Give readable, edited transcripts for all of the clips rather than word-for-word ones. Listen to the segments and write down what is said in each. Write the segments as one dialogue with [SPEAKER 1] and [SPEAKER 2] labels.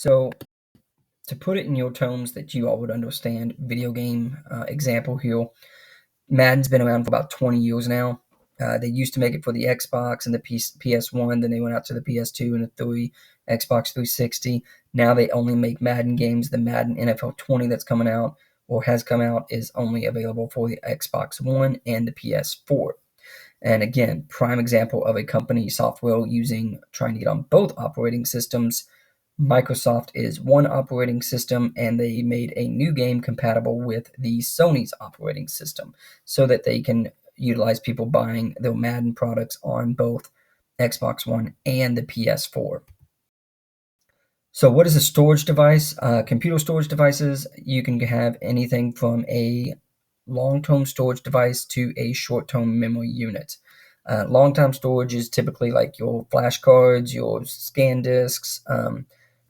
[SPEAKER 1] So to put it in your terms that you all would understand, video game example here, Madden's been around for about 20 years now. They used to make it for the Xbox and the PS1, then they went out to the PS2 and the 3, Xbox 360. Now they only make Madden games. The Madden NFL 20 that's coming out or has come out is only available for the Xbox One and the PS4. And again, prime example of a company software trying to get on both operating systems. Microsoft is one operating system, and they made a new game compatible with the Sony's operating system so that they can utilize people buying their Madden products on both Xbox One and the PS4. So what is a storage device? Computer storage devices, you can have anything from a long-term storage device to a short-term memory unit. Long-term storage is typically like your flash cards, your scan disks,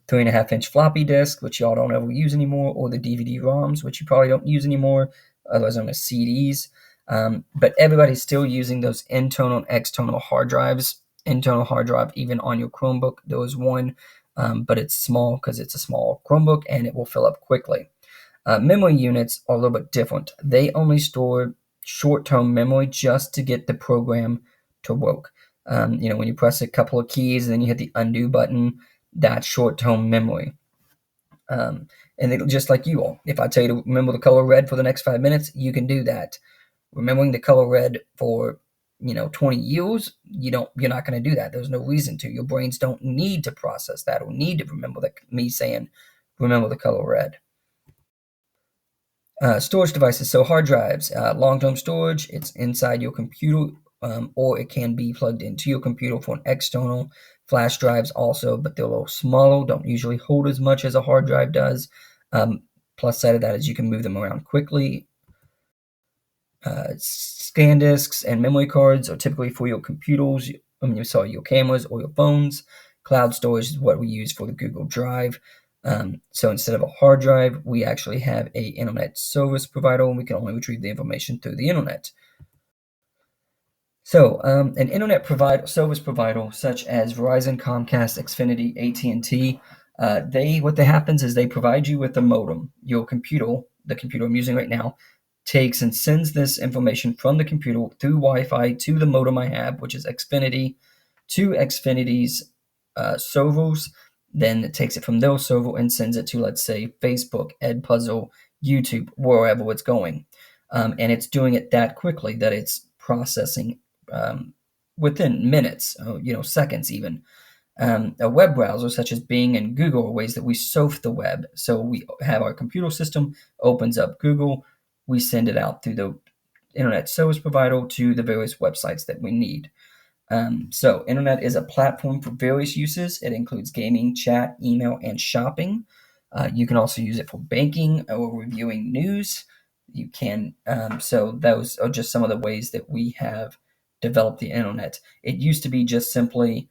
[SPEAKER 1] 3.5-inch floppy disk, which y'all don't ever use anymore, or the DVD-ROMs, which you probably don't use anymore, otherwise known as CDs. But everybody's still using those internal and external hard drives. Internal hard drive, even on your Chromebook, there is one, but it's small because it's a small Chromebook and it will fill up quickly. Memory units are a little bit different. They only store short-term memory just to get the program to work. When you press a couple of keys and then you hit the undo button, that's short-term memory. And it'll just like you all. If I tell you to remember the color red for the next 5 minutes, you can do that. Remembering the color red for 20 years, you're not going to do that. There's no reason to. Your brains don't need to process that or need to remember that. Me saying, remember the color red. Storage devices, so hard drives, long-term storage, it's inside your computer, or it can be plugged into your computer for an external. Flash drives also, but they're a little smaller, don't usually hold as much as a hard drive does. Plus side of that is you can move them around quickly. Scan disks and memory cards are typically for your computers, your cameras or your phones. Cloud storage is what we use for the Google Drive. So instead of a hard drive, we actually have a internet service provider, and we can only retrieve the information through the internet. So an internet service provider such as Verizon, Comcast, Xfinity, AT&T, what happens is they provide you with a modem. Your computer, the computer I'm using right now, takes and sends this information from the computer through Wi-Fi to the modem I have, which is Xfinity, to Xfinity's servers. Then it takes it from their server and sends it to, let's say, Facebook, Edpuzzle, YouTube, wherever it's going. And it's doing it that quickly that it's processing within minutes, seconds even. A web browser such as Bing and Google are ways that we surf the web. So we have our computer system, opens up Google, we send it out through the internet service provider to the various websites that we need. So internet is a platform for various uses. It includes gaming, chat, email, and shopping. You can also use it for banking or reviewing news. You can. So those are just some of the ways that we have developed the internet. It used to be just simply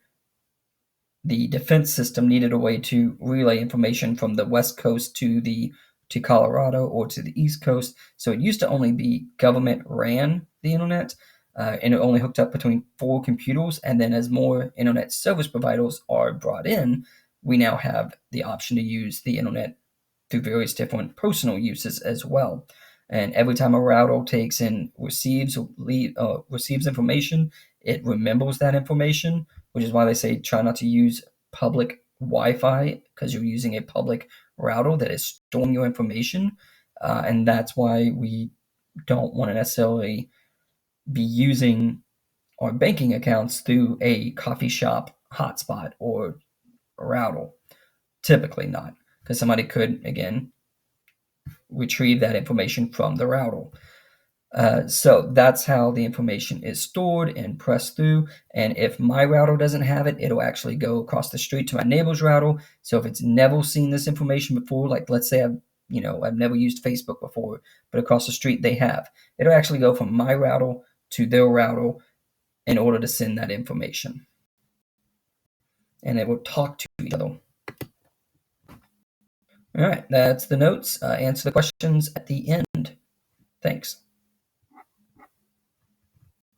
[SPEAKER 1] the defense system needed a way to relay information from the West Coast to Colorado or to the East Coast. So it used to only be government ran the internet, and it only hooked up between 4 computers. And then as more internet service providers are brought in, we now have the option to use the internet through various different personal uses as well. And every time a router takes and receives information, it remembers that information, which is why they say try not to use public Wi-Fi because you're using a public router that is storing your information. And that's why we don't want to necessarily be using our banking accounts through a coffee shop hotspot or a router. Typically not, because somebody could, again, retrieve that information from the router. So that's how the information is stored and pressed through. And if my router doesn't have it, it'll actually go across the street to my neighbor's router. So if it's never seen this information before, like let's say I've never used Facebook before, but across the street they have, it'll actually go from my router to their router in order to send that information. And it will talk to each other. All right, that's the notes. Answer the questions at the end. Thanks.